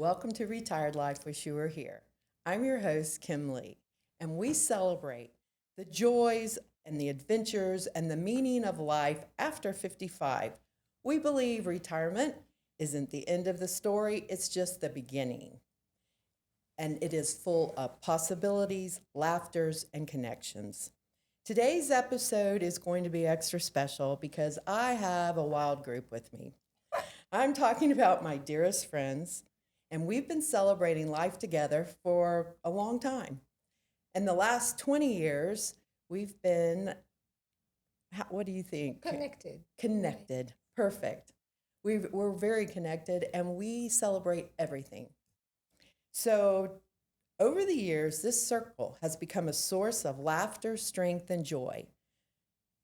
Welcome to Retired Life. Wish you were here. I'm your host, Kim Lee, and we celebrate the joys and the adventures and the meaning of life after 55. We believe retirement isn't the end of the story, it's just the beginning. And it is full of possibilities, laughters, and connections. Today's episode is going to be extra special because I have a wild group with me. I'm talking about my dearest friends, and we've been celebrating life together for a long time. In the last 20 years, we've been, what do you think? Connected. Connected. Perfect. We're very connected, and we celebrate everything. So over the years, this circle has become a source of laughter, strength, and joy.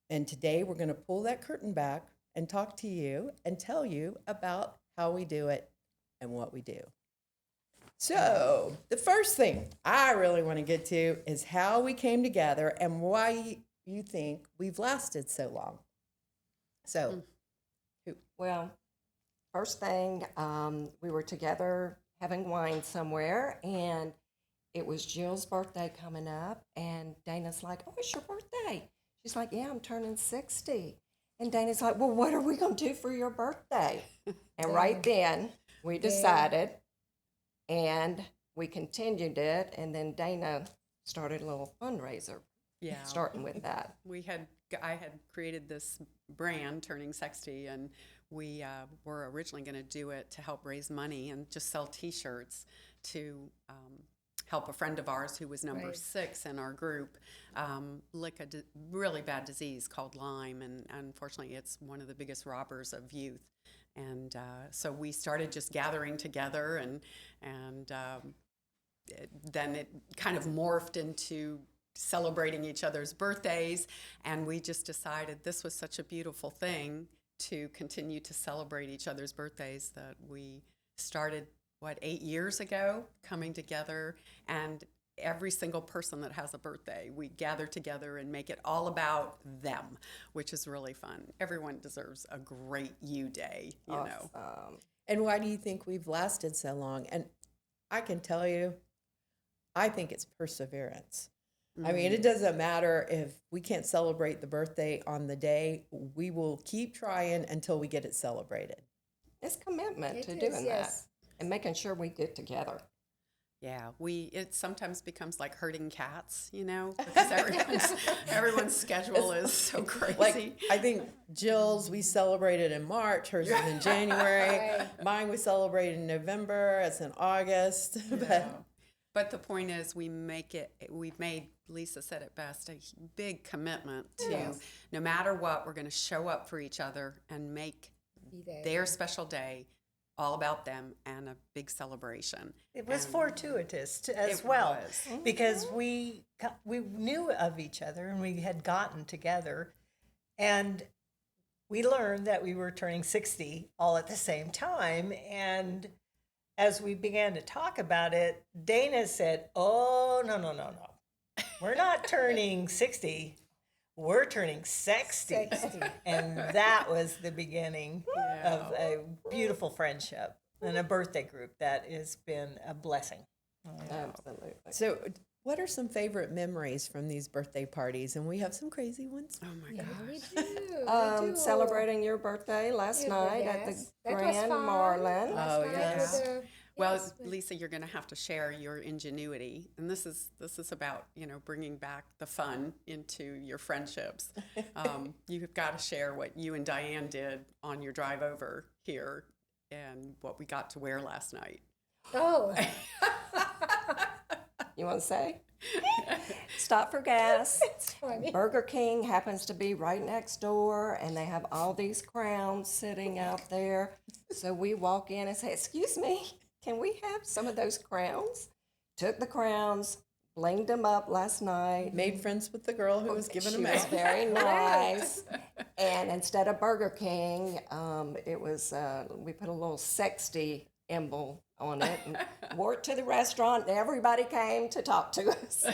And today we're going to pull that curtain back and talk to you and tell you about how we do it and what we do. So the first thing I really want to get to is how we came together and why you think we've lasted so long. So, Well, first thing, we were together having wine somewhere, and it was Jill's birthday coming up, and Dana's like, "Oh, it's your birthday." She's like, "Yeah, I'm turning 60." And Dana's like, "Well, what are we going to do for your birthday?" And right then, we decided, and we continued it, and then Dana started a little fundraiser. Yeah. Starting with that. I had created this brand, Turning 60, and we were originally going to do it to help raise money and just sell T-shirts to help a friend of ours who was number 6 in our group lick a really bad disease called Lyme, and unfortunately it's one of the biggest robbers of youth. And so we started just gathering together, and then it kind of morphed into celebrating each other's birthdays, and we just decided this was such a beautiful thing to continue to celebrate each other's birthdays that we started 8 years ago coming together, and every single person that has a birthday we gather together and make it all about them, which is really fun. Everyone deserves a great you day, you know. and why do you think we've lasted so long? And I can tell you, I think it's perseverance. I mean, it doesn't matter if we can't celebrate the birthday on the day, we will keep trying until we get it celebrated. It's commitment to doing that and making sure we get together. Yeah, it sometimes becomes like herding cats, you know, because everyone's schedule is so crazy. Like, I think Jill's, we celebrated in March, hers is in January. Mine we celebrated in November, it's in August. But the point is, we've made, Lisa said it best, a big commitment to no matter what, we're going to show up for each other and make their special day all about them and a big celebration. It was fortuitous as well, because we knew of each other and we had gotten together, and we learned that we were turning 60 all at the same time. And as we began to talk about it, Dana said, "Oh, no. We're not turning 60. We're turning 60. And that was the beginning of a beautiful friendship and a birthday group that has been a blessing. Absolutely. So what are some favorite memories from these birthday parties? And we have some crazy ones. Oh my gosh. We do. Celebrating your birthday last night at the Grand Marlin. Oh, yes. Well, Lisa, you're going to have to share your ingenuity, and this is about, you know, bringing back the fun into your friendships. You've got to share what you and Diane did on your drive over here and what we got to wear last night. Oh. You want to say? Stop for gas. It's funny. Burger King happens to be right next door, and they have all these crowns sitting out there. So we walk in and say, "Excuse me, can we have some of those crowns?" Took the crowns, blinged them up last night. Made friends with the girl who was giving She them was out. very nice. And instead of Burger King, it was, we put a little 60 emblem on it and wore it to the restaurant, and everybody came to talk to us.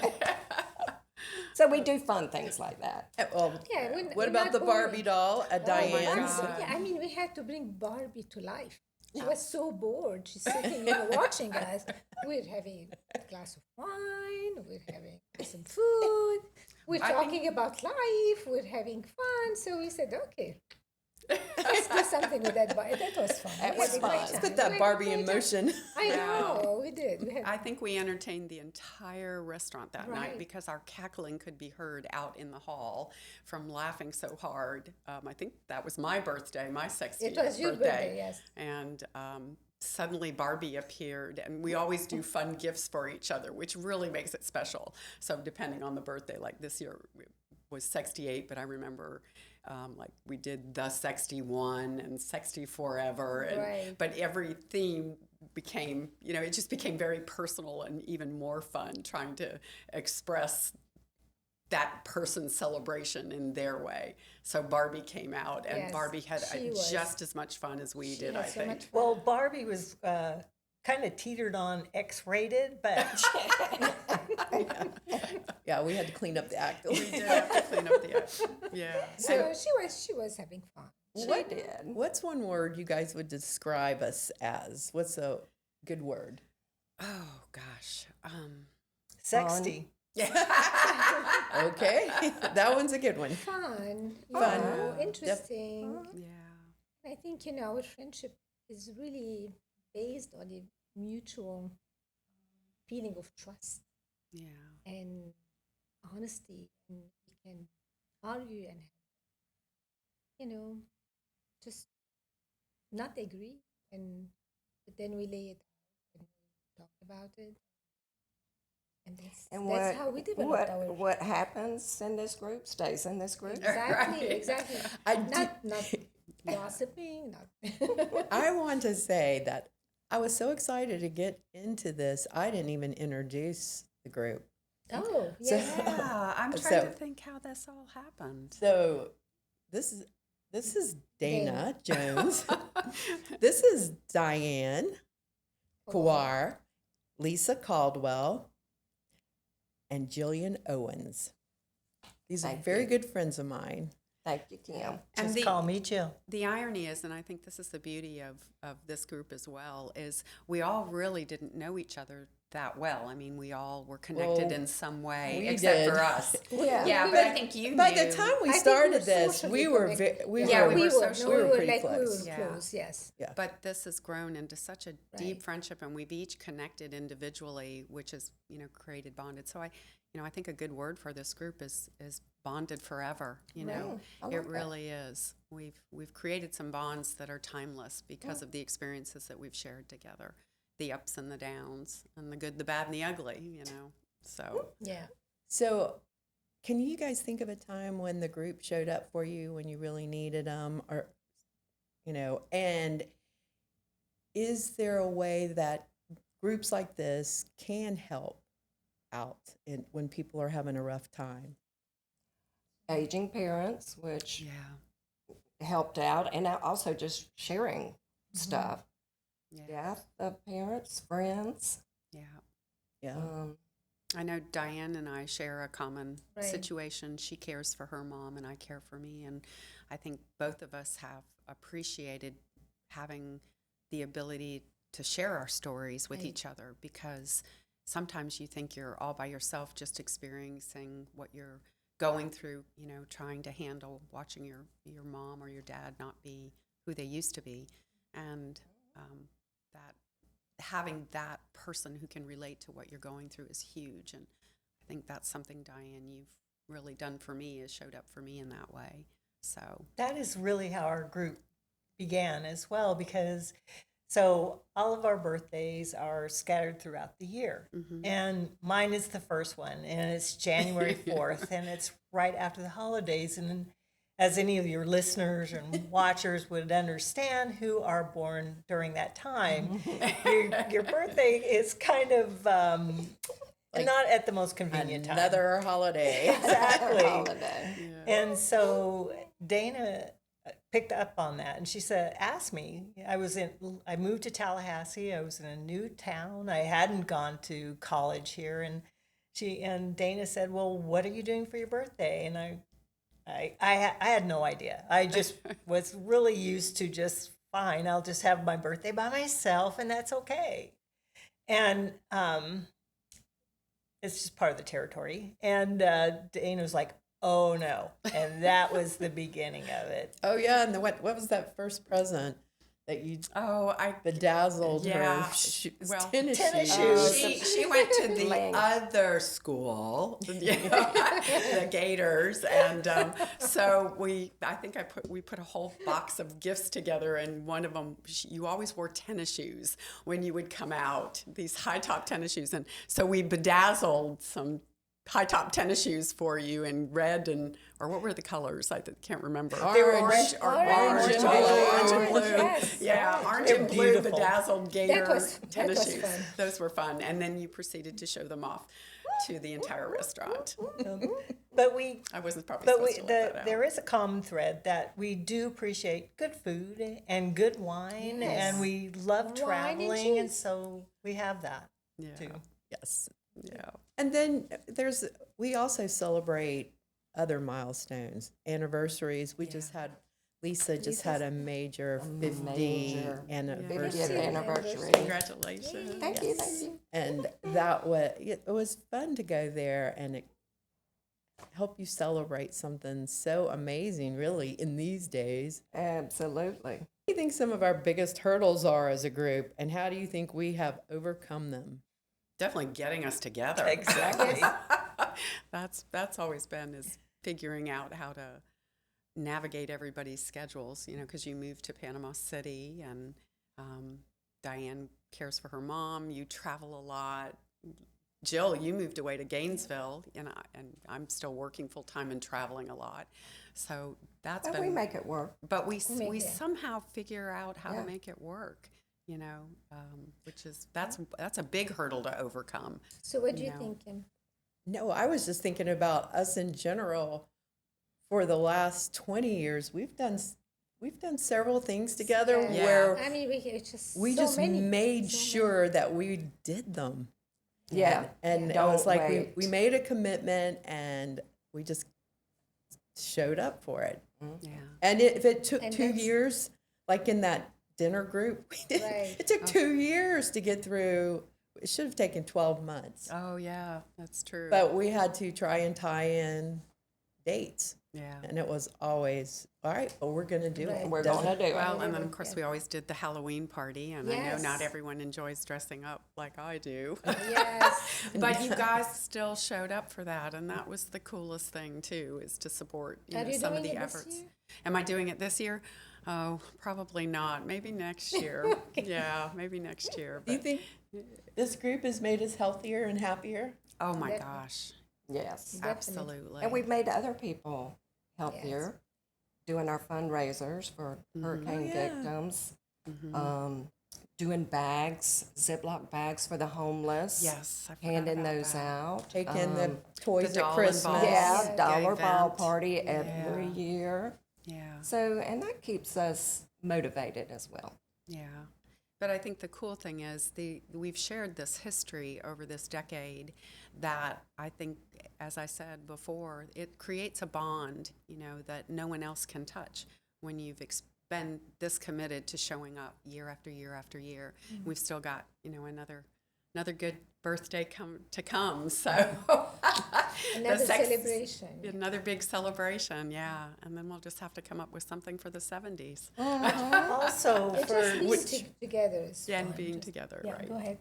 So we do fun things like that. Well, Yeah, what about the Barbie doll at Diane's? God. Yeah, I mean, we had to bring Barbie to life. She was so bored. She's sitting, watching us. We're having a glass of wine. We're having some food. We're talking about life. We're having fun. So we said, okay, let's do something with that Barbie. That was fun. That We was had a great fun. time. Put We that had a Barbie great in time. motion. I know, we did. We had I think we entertained the entire restaurant that night Right. because our cackling could be heard out in the hall from laughing so hard. I think that was my birthday, my 60th It was your birthday, yes. And suddenly Barbie appeared, and we always do fun gifts for each other, which really makes it special. So depending on the birthday, like this year was 68, but I remember like we did the 61 and 60 forever, and Right. but every theme became, it just became very personal and even more fun trying to express that person's celebration in their way. So Barbie came out, and Yes, Barbie had she was. just as much fun as we She did, had I so think. much fun. Well, Barbie was kind of teetered on X-rated, but Yeah, we had to clean up the act. We did have to clean up the act. Yeah. So she was having fun. She What- did. What's one word you guys would describe us as? What's a good word? Oh gosh. sexy. Okay, that one's a good one. Fun. Fun. Interesting. Yeah. I think, our friendship is really based on a mutual feeling of trust Yeah. and honesty. And we can argue and, just not agree. But then we lay it out and we talk about it. And that's how we developed our what happens in this group stays in this group. Exactly, Right. exactly. I Not gossiping, not I want to say that I was so excited to get into this. I didn't even introduce the group. Oh, So- yeah. Yeah. I'm trying So- to think how this all happened. So this is Dana Jones. This is Diane Kawar, Lisa Caldwell, and Jillian Owens. These are Thank very you. good friends of mine. Thank you, Kim. And Just the- call me Jill. The irony is, and I think this is the beauty of this group as well, is we all really didn't know each other that well. I mean, we all were connected Well, in some way, we except did. for us. Yeah. Yeah, but I think you By knew. the time we I think started we're this, socially we were connected. we Yeah, were we were no, socially- we were pretty like close. we were Yeah. close, yes. But this has grown into such a deep Right. friendship, and we've each connected individually, which has created bonded. So I think a good word for this group is bonded forever. Right. I It like that. really is. We've created some bonds that are timeless because of the experiences that we've shared together, the ups and the downs, and the good, the bad, and the ugly. So Yeah. So, can you guys think of a time when the group showed up for you when you really needed them, or and is there a way that groups like this can help out when people are having a rough time? Aging parents, which yeah, helped out, and also just sharing stuff. yeah, Death of parents, friends. yeah. Yeah. I know Diane and I share a common Right. situation. She cares for her mom, and I care for me. And I think both of us have appreciated having the ability to share our stories with Right. each other, because sometimes you think you're all by yourself just experiencing what you're going through, trying to handle watching your mom or your dad not be who they used to be. And that having that person who can relate to what you're going through is huge. And I think that's something, Diane, you've really done for me, is showed up for me in that way. So That is really how our group began as well, because so all of our birthdays are scattered throughout the year. And mine is the first one, and it's January 4th, and it's right after the holidays. And as any of your listeners and watchers would understand who are born during that time, your birthday is kind of not at the most convenient time. Another holiday. Exactly. Holiday. And so Dana picked up on that, and she asked me. I moved to Tallahassee. I was in a new town. I hadn't gone to college here, and Dana said, "Well, what are you doing for your birthday?" And I had no idea. I just was really used to just fine, I'll just have my birthday by myself, and that's okay. And it's just part of the territory. And Dana was like, oh no. And that was the beginning of it. Oh yeah, and what was that first present that you I bedazzled Yeah, her well, tennis tennis shoes? shoes. She went to the Lame. other school, the Gators, and so we put a whole box of gifts together, and one of them, you always wore tennis shoes when you would come out, these high top tennis shoes, and so we bedazzled some high top tennis shoes for you in red or what were the colors? I can't remember. They were orange. Orange and blue. Orange and blue. Yes, Yeah, right. orange They're and blue beautiful. bedazzled gator was tennis shoes. fun. Those were fun. And then you proceeded to show them off to the entire restaurant. But we I wasn't probably But supposed to let that out. there is a common thread that we do appreciate good food and good wine, and we love Wine and traveling, and cheese. so we have that Yeah. too. Yes. Yeah. And then we also celebrate other milestones, anniversaries. We just had, Lisa just had a major 50 major 50th anniversary. anniversary. Anniversary. Congratulations. Thank you, thank you. And it was fun to go there and it helped you celebrate something so amazing, really, in these days. Absolutely. What do you think some of our biggest hurdles are as a group, and how do you think we have overcome them? Definitely getting us together. Exactly. That's always been is figuring out how to navigate everybody's schedules, because you moved to Panama City and Diane cares for her mom. You travel a lot. Jill, you moved away to Gainesville, and I'm still working full time and traveling a lot. So that's But been. we make it work. But we make it. somehow figure out how Yeah. to make it work. Which is that's a big hurdle to overcome. So what do you No. think, Kim? No, I was just thinking about us in general. For the last 20 years, we've done several things together Yeah. where I mean, it's just we so just many, made so sure that we did them. Yeah. And it Don't was like wait. we made a commitment and we just showed up for it. Yeah. And if it took And 2 that's- years, like in that dinner group, Right. it took 2 years to get through. It should have taken 12 months. Oh yeah, that's true. But we had to try and tie in dates. yeah. And it was always, all right, well, we're going to do it. Right. We're Doesn't- going to do it. Well, and then of course we always did the Halloween party, and I know not Yes. everyone enjoys dressing up like I do. Yes. But you guys still showed up for that, and that was the coolest thing too, is to support Are you some of doing the it this efforts. year? Am I doing it this year? Oh, probably not. Maybe next year. Yeah, maybe next year. Do you But, think this group has made us healthier and happier? oh my Definitely. gosh, Yes. Definitely. absolutely. And we've made other people healthier doing our fundraisers for hurricane Oh, yeah. victims, doing bags, Ziploc bags for the homeless, Yes, I forgot handing about those that. out. Taking the toys the at doll and Christmas. ball. Yeah, Yeah. dollar ball event. party every Yeah. year. Yeah. So, and that keeps us motivated as well. Yeah. But I think the cool thing is we've shared this history over this decade that I think, as I said before, it creates a bond, that no one else can touch when you've been this committed to showing up year after year after year. We've still got, another good birthday to come. So Another the celebration. Another big celebration, yeah. And then we'll just have to come up with something for the 70s. Also It for just being together is And fun. being Just- together, Yeah, right? go ahead.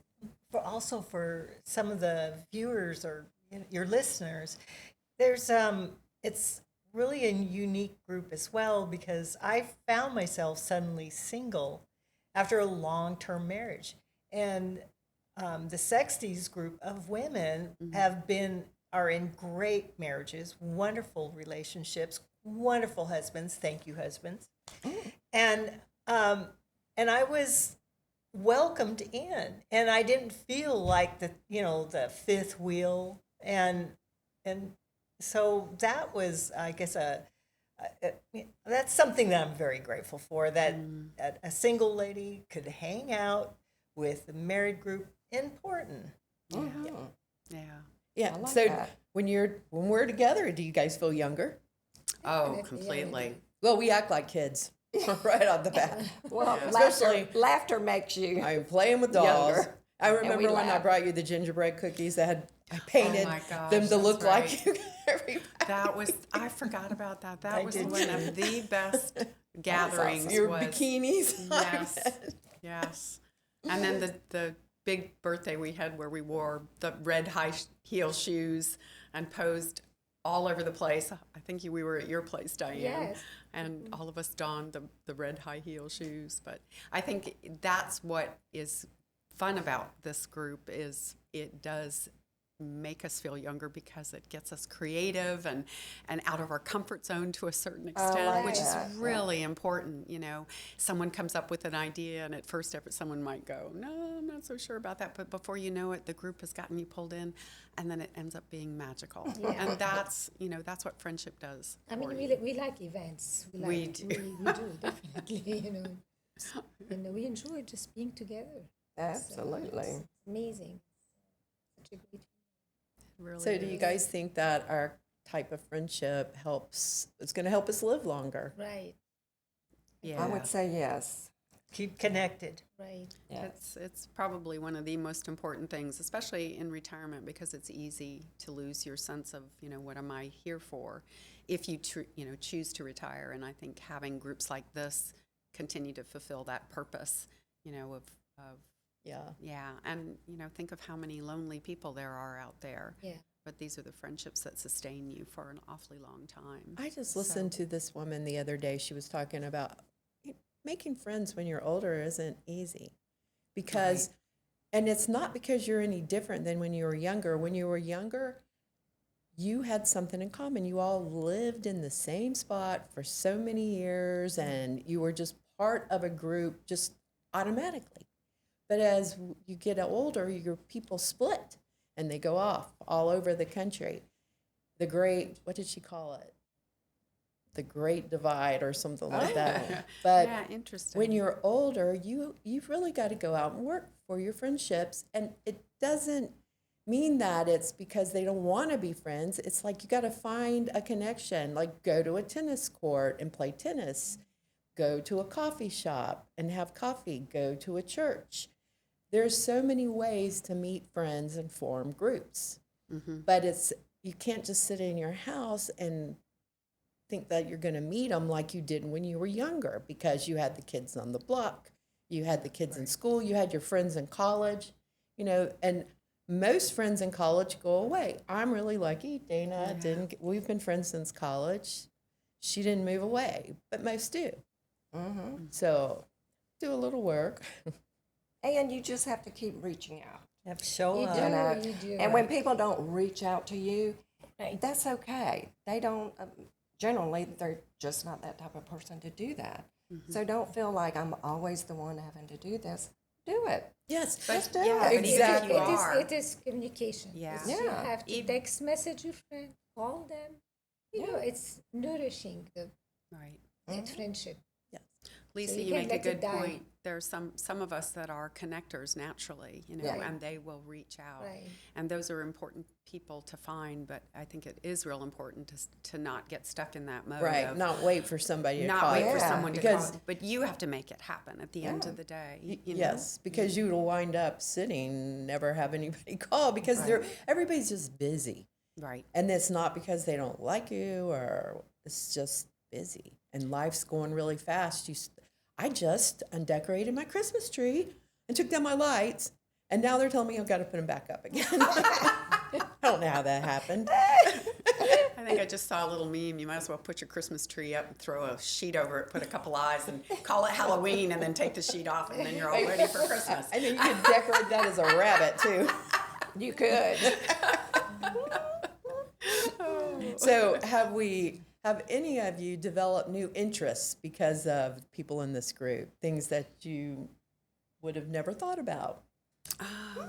for some of the viewers or your listeners, there's it's really a unique group as well, because I found myself suddenly single after a long-term marriage, and the Sexties group of women are in great marriages, wonderful relationships, wonderful husbands. Thank you, husbands. And I was welcomed in, and I didn't feel like the fifth wheel, and so that was, I guess, that's something that I'm very grateful for, that a single lady could hang out with the married group in Portland. Mhm. Yeah. Yeah. I like So that. when we're together, do you guys feel younger? Oh, Definitely, yeah, we completely. do. Well, we act like kids. right off the bat. Well, Especially- laughter makes you. I'm playing with dolls. Younger. I remember we when I laugh. brought you the gingerbread cookies that I painted my gosh, them to that's look like right. you. Everybody. That was, I forgot about that. That I was did one too. of the best gatherings. Your was, bikinis. Yes, yes. And then the big birthday we had where we wore the red high heel shoes and posed all over the place. I think we were at your place, Diane. Yes. And all of us donned the red high heel shoes. But I think that's what is fun about this group is it does make us feel younger because it gets us creative and out of our comfort zone to a certain extent, like which is that, yeah. really important. You know, someone comes up with an idea and at first effort someone might go, no, I'm not so sure about that. But before you know it, the group has gotten you pulled in and then it ends up being magical. And that's, you know, that's what friendship does. I mean, for we, you. we like events. We do. We do, definitely, you know. And we enjoy just being together. Absolutely. It's amazing. Such a great Really So do you is. guys think that our type of friendship it's going to help us live longer? right, Yeah. I would say yes. Keep connected. right. It's probably one of the most important things, especially in retirement, because it's easy to lose your sense of, you know, what am I here for, if you choose to retire. And I think having groups like this continue to fulfill that purpose, you know, of Yeah. and you know, think of how many lonely people there are out there. Yeah. But these are the friendships that sustain you for an awfully long time. I just listened to this woman the other day. She was talking about making friends when you're older isn't easy because, and it's not because you're any different than when you were younger. When you were younger, you had something in common. You all lived in the same spot for so many years and you were just part of a group just automatically. But as you get older, your people split and they go off all over the country. The great, what did she call it? The Great Divide or something like that. But yeah, interesting. when you're older, you've really got to go out and work for your friendships. And it doesn't mean that it's because they don't want to be friends. It's like you got to find a connection, like go to a tennis court and play tennis, go to a coffee shop and have coffee, go to a church. There's so many ways to meet friends and form groups. But you can't just sit in your house and think that you're going to meet them like you did when you were younger because you had the kids on the block, you had the kids in school, you had your friends in college, you know, and most friends in college go away. I'm really lucky. Dana we've been friends since college. She didn't move away, but most do. So do a little work. And you just have to keep reaching out. You have to show You up. do. You know? You do. And when people don't reach out to you, Right. that's okay. They don't, generally, they're just not that type of person to do that. So don't feel like I'm always the one having to do this. Do it. Yes. Just do yeah, it. but even if Exactly. you are, It is communication. Yeah. It's, You Yeah. have to Even- text message your friend, call them. You know, it's nourishing the right. that friendship. Lisa, So you you can't make a let it good die. point. There's some of us that are connectors naturally, you know, Right. and they will reach out. Right. And those are important people to find, but I think it is real important to not get stuck in that mode Right. of Not wait for somebody to not call wait you. for Yeah. someone to Because- call. But you have to make it happen at the end of the day. You know? Yes, because you will wind up sitting, never have anybody call because everybody's just busy. Right. And it's not because they don't like you or it's just busy and life's going really fast. I just undecorated my Christmas tree and took down my lights and now they're telling me I've got to put them back up again. I don't know how that happened. I think I just saw a little meme. You might as well put your Christmas tree up and throw a sheet over it, put a couple eyes, and call it Halloween, and then take the sheet off, and then you're all ready for Christmas. And then you could decorate that as a rabbit too. You could. So have any of you developed new interests because of people in this group? Things that you would have never thought about?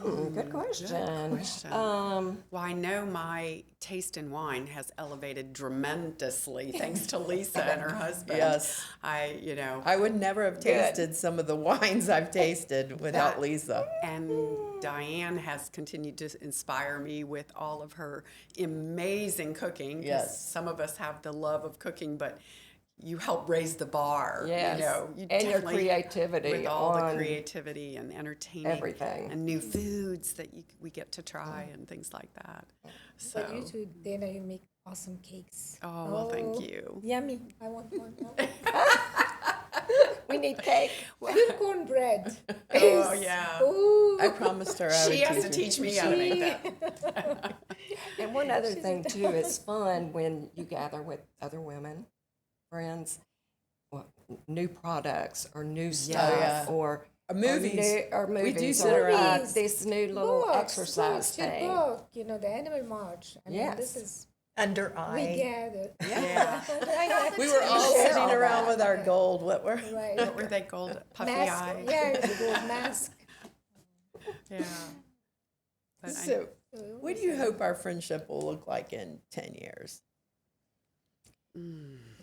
Good question. question. Well, I know my taste in wine has elevated tremendously thanks to Lisa and her husband. Yes. I would never have tasted some of the wines I've tasted without Lisa. and Diane has continued to inspire me with all of her amazing cooking. 'Cause Yes. some of us have the love of cooking, but you help raise the bar. Yes. You know, you And your definitely- creativity with all the on creativity and entertaining everything. and new foods that we get to try and things like that. So, But you two, Dana, you make awesome cakes. oh well, thank you. Yummy. I want one. we need cake. Good cornbread. Oh yeah. Ooh. I promised her I would She has to her. teach me how to make that. And one other thing too, it's fun when you gather with other women, friends, well, new products or new stuff yeah. or Movies. or We movies. do sit or, around. this new little exercise books, your thing. book, you know, the Animal March. I mean, this Yes. is, Under we eye. gather. Yeah. We were all share sitting all around that. with our gold. What were? Right. What were they gold puffy Mask. eyes? Yeah, the gold mask. Yeah. But So, what do you hope our friendship will look like in 10 years? I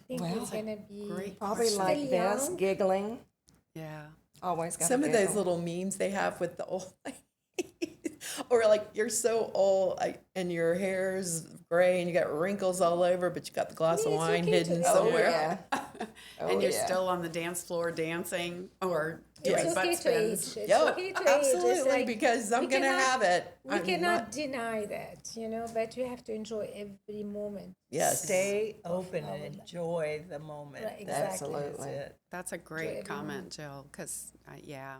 think Well, it's gonna be great Probably still like this, young. giggling. yeah. Always got Some of those little memes they have with the old ladies, or like you're so old and your hair's gray and you got wrinkles all over, but you got the glass of It's wine okay hidden to- somewhere. Yeah. And you're yeah. still on the dance floor dancing or It's doing butt okay to age. spins. It's Yep, okay to age. absolutely, It's like because I'm we gonna cannot- have it. We I'm cannot not- deny that, you know, but you have to enjoy every moment. Yes. Stay open and enjoy the moment. Right, exactly. Absolutely. That's it. That's a great comment, Jill, because, yeah,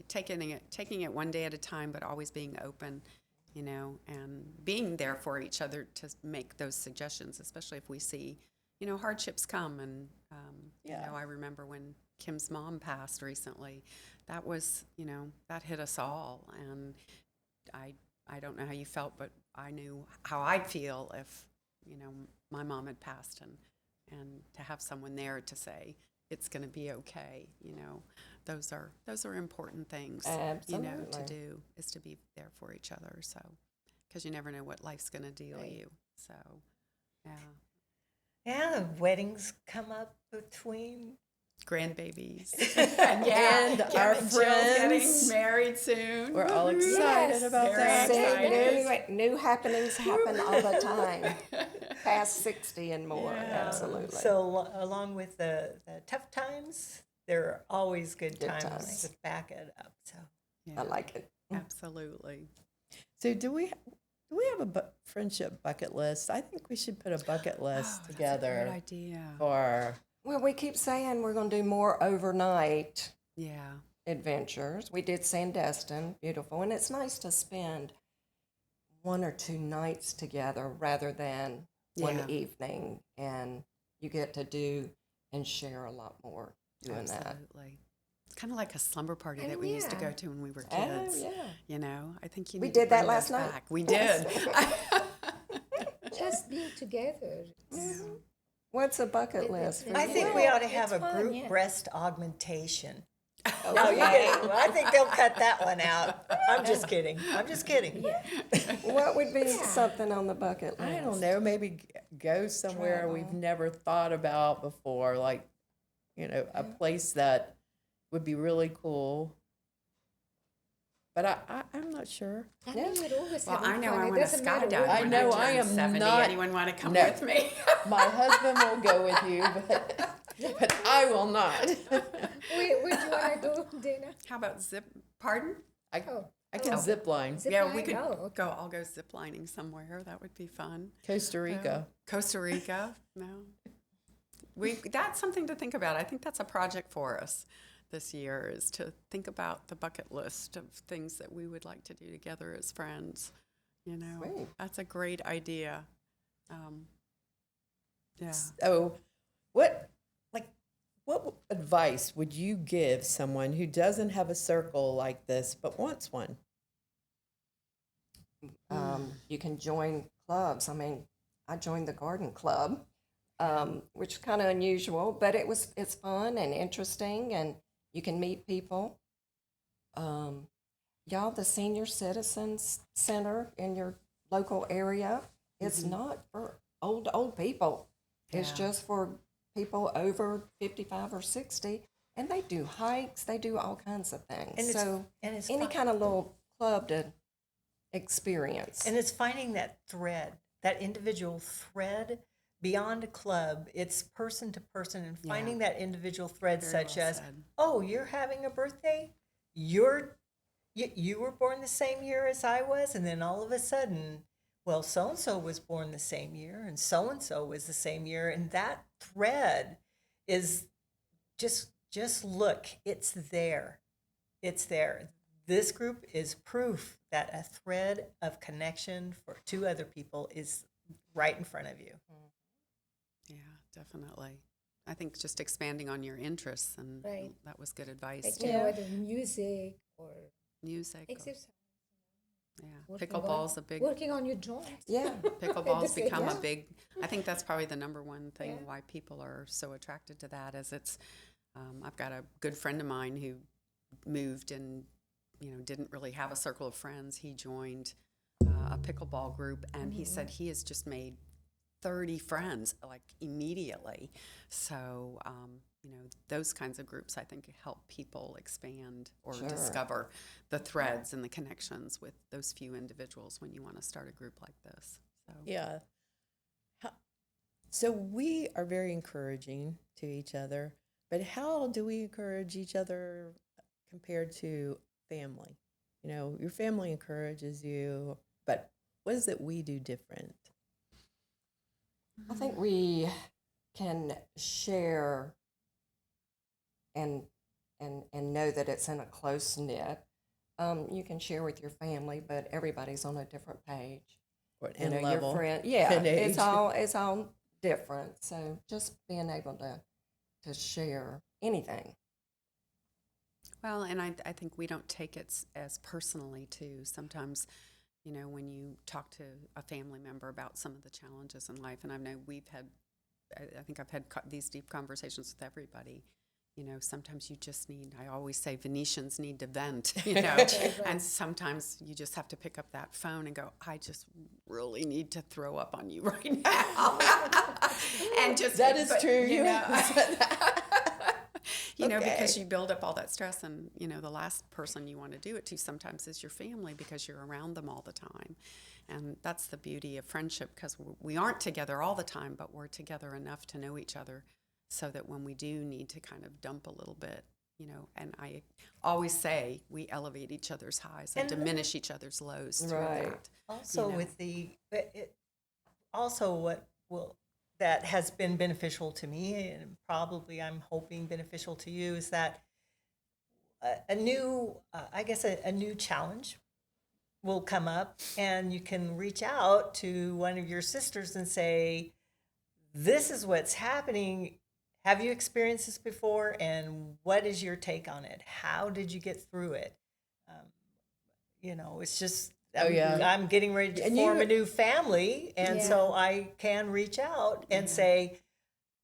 taking it one day at a time, but always being open, you know, and being there for each other to make those suggestions, especially if we see, you know, hardships come. And, Yeah. you know, I remember when Kim's mom passed recently, that was, you know, that hit us all. And I don't know how you felt, but I knew how I'd feel if, you know, my mom had passed and to have someone there to say it's going to be okay, you know, those are important things, you know, to Absolutely. do, is to be there for each other. So, because you never know what life's going to deal you. So, yeah, Yeah, weddings come up between. grandbabies. And Kim our and Jill's getting friends. married soon. We're all excited Yes. about Very that. excited. New happenings happen all the time. Past 60 and more, Yeah. absolutely. So along with the tough times, there are always good Good times times. to back it up. So Yeah, I like it. absolutely. So do we have a friendship bucket list? I think we should put a bucket list That's a together great idea. for. Well, we keep saying we're going to do more overnight Yeah. adventures. We did Sandestin, beautiful, and it's nice to spend 1 or 2 nights together rather than one Yeah. evening, and you get to do and share a lot more doing that. Absolutely. It's kind of like a slumber party And that we used to yeah. go to when we were Oh, kids. yeah. You know, I think you We need to did that bring last those night. back. We did. Just being together. What's a bucket list? for I you? think we ought to have It's a fun, group yeah. breast augmentation. Okay. No, you kidding. Well, I think they'll cut that one out. I'm just kidding. I'm just kidding. What would be something on the bucket list? I don't know, maybe go somewhere we've never thought about before, like, you know, a place that would be really cool. But I'm not sure. I know you're always Well, I having know fun. I It want to doesn't matter skydive. what I when know turn I am 70. not- Anyone want to come No. with me? My husband will go with you, but I will not. Where do you want to go, Dana? How about pardon? I Oh, can zip line. zip Yeah, line? we could Oh, okay. I'll go zip lining somewhere. That would be fun. Costa Rica. Costa Rica? No. That's something to think about. I think that's a project for us this year, is to think about the bucket list of things that we would like to do together as friends. You know, Sweet. that's a great idea. Yeah. So, what advice would you give someone who doesn't have a circle like this but wants one? You can join clubs. I mean, I joined the garden club, which is kind of unusual, but it's fun and interesting, and you can meet people. Y'all, the Senior Citizens Center in your local area, it's not for old people. It's Yeah. just for people over 55 or 60, and they do hikes. They do all kinds of things. And So it's any fun. kind of little club to experience. And it's finding that thread, that individual thread beyond a club. It's person to person and finding that individual thread, Very such well as, said. oh, you're having a birthday? You were born the same year as I was, and then all of a sudden, well, so and so was born the same year, and so was the same year, and that thread is just look, it's there. It's there. This group is proof that a thread of connection for two other people is right in front of you. Yeah, definitely. I think just expanding on your interests, and Right. that was good advice Like, too. whether music or Music, or- exercise. yeah. Working Pickleball's on, a big. Working on your joints. Yeah. Pickleball's Say become a yeah. big. I think that's probably the number one thing Yeah. why people are so attracted to that. Is it's. I've got a good friend of mine who moved and didn't really have a circle of friends. He joined a pickleball group, and he said he has just made 30 friends like immediately. So those kinds of groups I think help people expand or Sure. discover the threads and the connections with those few individuals when you want to start a group like this. So Yeah. So we are very encouraging to each other, but how do we encourage each other compared to family? Your family encourages you, but what is it we do different? I think we can share and know that it's in a close knit. You can share with your family, but everybody's on a different page. And Your level, friend, and it's age. all different. So just being able to share anything. well, and I think we don't take it as personally too. Sometimes, when you talk to a family member about some of the challenges in life, and I know I think I've had these deep conversations with everybody. Sometimes you just need, I always say Venetians need to vent, and sometimes you just have to pick up that phone and go, I just really need to throw up on you right now. And just, That is true. You know, Okay. because you build up all that stress, and, the last person you want to do it to sometimes is your family because you're around them all the time. And that's the beauty of friendship, because we aren't together all the time, but we're together enough to know each other so that when we do need to kind of dump a little bit, and I always say we elevate each other's highs and diminish each other's lows through Right. that. Also, know. with that has been beneficial to me, and probably I'm hoping beneficial to you, is that a new challenge will come up, and you can reach out to one of your sisters and say, this is what's happening. Have you experienced this before? And what is your take on it? How did you get through it? It's just, Oh, yeah. I'm getting ready to And form you- a new family. And so I can reach out and say,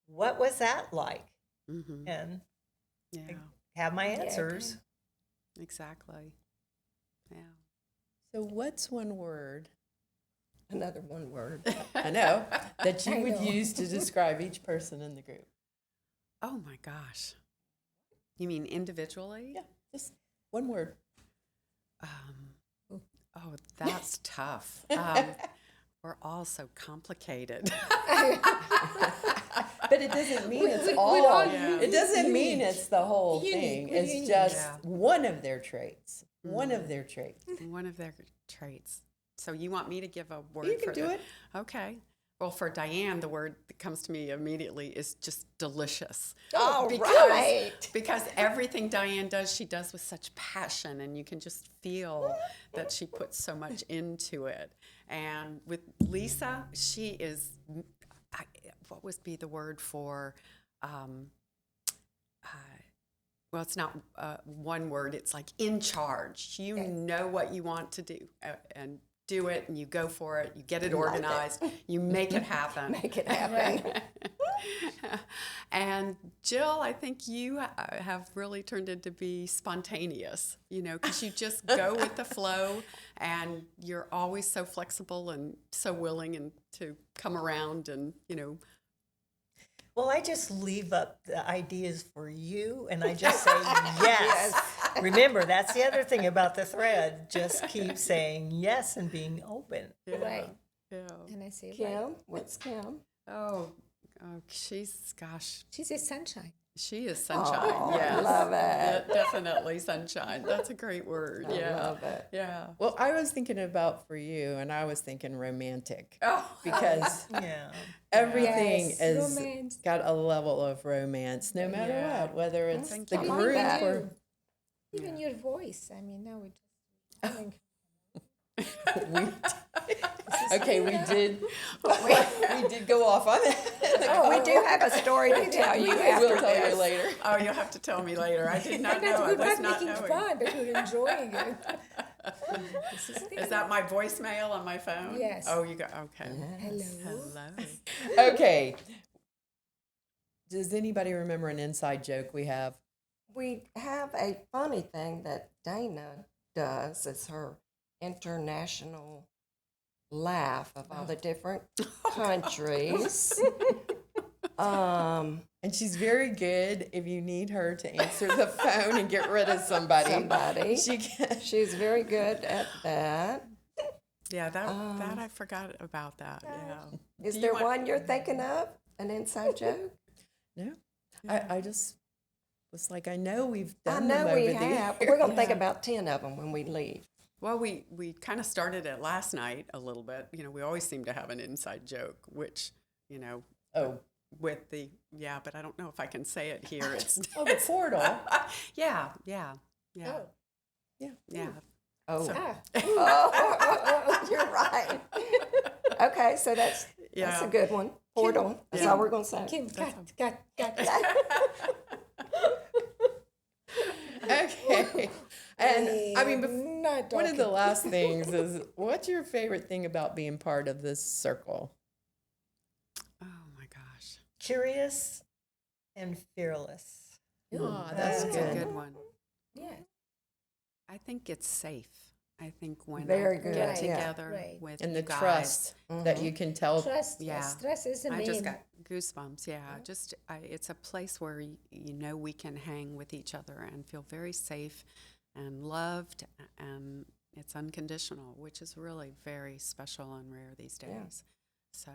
what was that like? Mm-hmm. And Yeah, have my answers. exactly. Yeah. So what's one word, Another one word. I know, that you I would know. use to describe each person in the group? Oh my gosh. You mean individually? Yeah, just one word. Oh, that's tough. We're all so complicated. But it doesn't mean it's we're all. all It doesn't mean unique. it's the whole Unique, thing. we're It's unique. just Yeah. one of their traits. One of their traits. One of their traits. So you want me to give a word You can for do it. Okay. Well, for Diane, the word that comes to me immediately is just delicious. All because, right. because everything Diane does, she does with such passion, and you can just feel that she puts so much into it. And with Lisa, she is, what would be the word for, well, it's not one word. It's like in charge. You know what you want to do and do it, and you go for it. You get it organized. You make it happen. Make it happen. And Jill, I think you have really turned into be spontaneous, because you just go with the flow, and you're always so flexible and so willing and to come around and, Well, I just leave up the ideas for you, and I just say yes. Remember, that's the other thing about the thread. Just keep saying yes and being open. Right. Yeah. And I say, right. Kim, what's Kim? Oh, gosh, She's a sunshine. she is sunshine. Oh, Yes. I love it. Definitely sunshine. That's a great word. I Yeah. love it. Yeah. Well, I was thinking about for you, and I was thinking romantic Oh, because Yeah. everything Yes, is romance. got a level of romance, no matter Yeah. what, whether it's Thank the you. I like group that. or Even your voice. I mean, now we just. I mean, we. Okay, we did. We did go off on that. We do have a story to tell you after We'll tell you this. later. Oh, you'll have to tell me later. I did not know. I we're was not not making knowing. fun, but we're enjoying it. Is that my voicemail on my phone? Yes. Oh, you got okay. Hello. Hello. Okay. Does anybody remember an inside joke we have? We have a funny thing that Dana does. It's her international laugh of all the different countries. And she's very good if you need her to answer the phone and get rid of somebody. She can. She's very good at that. Yeah, that I forgot about that. Yeah. Is Do you there want- one you're thinking of? An inside joke? No, I just was like, I know we've I done know them we over the have. years. We're going to think about 10 of them when we leave. Well, we kind of started it last night a little bit. You know, we always seem to have an inside joke, which, you know, Oh, but I don't know if I can say it here. It's the portal. yeah. Oh. Yeah. Oh, So- Ah. you're right. Okay, so that's Yeah. a good one. Portal. That's all we're going to say. Kim, cut. Okay. And I mean, Not one of the talking. last things is, what's your favorite thing about being part of this circle? Oh my gosh. Curious and fearless. Oh, that's That's good. a good one. Yeah. I think it's safe. I think when Very I good, get yeah. together Right. with And you the guys, trust that you can tell. Trust. Yeah. Yes, trust is the I main. just got goosebumps. Yeah, it's a place where you know we can hang with each other and feel very safe and loved, and it's unconditional, which is really very special and rare these days. Yeah. So,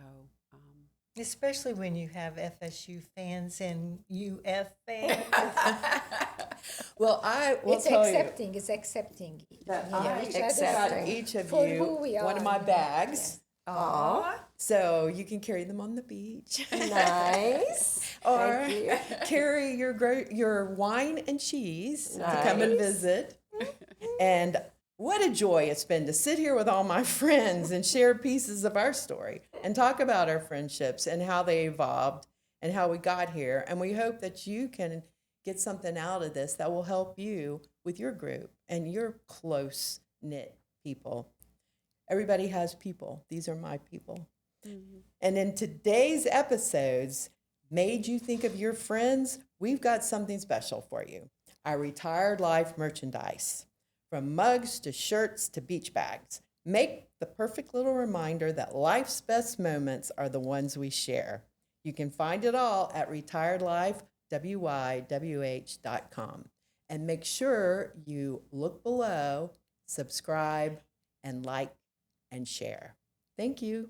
Especially when you have FSU fans and UF fans. Well, I will It's tell accepting. It's accepting. that Yeah, I each other accepting. got each of for you who we one are, of my you know. bags. Aw, So you can carry them on the beach. nice. Or Thank you. carry your wine and cheese to come and Nice. visit. And what a joy it's been to sit here with all my friends and share pieces of our story and talk about our friendships and how they evolved and how we got here. And we hope that you can get something out of this that will help you with your group and your close knit people. Everybody has people. These are my people. And in today's episodes, Made You Think of Your Friends, we've got something special for you. Our Retired Life merchandise. From mugs to shirts to beach bags. Make the perfect little reminder that life's best moments are the ones we share. You can find it all at retiredlifewywh.com. And make sure you look below, subscribe, and like and share. Thank you.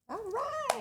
All right.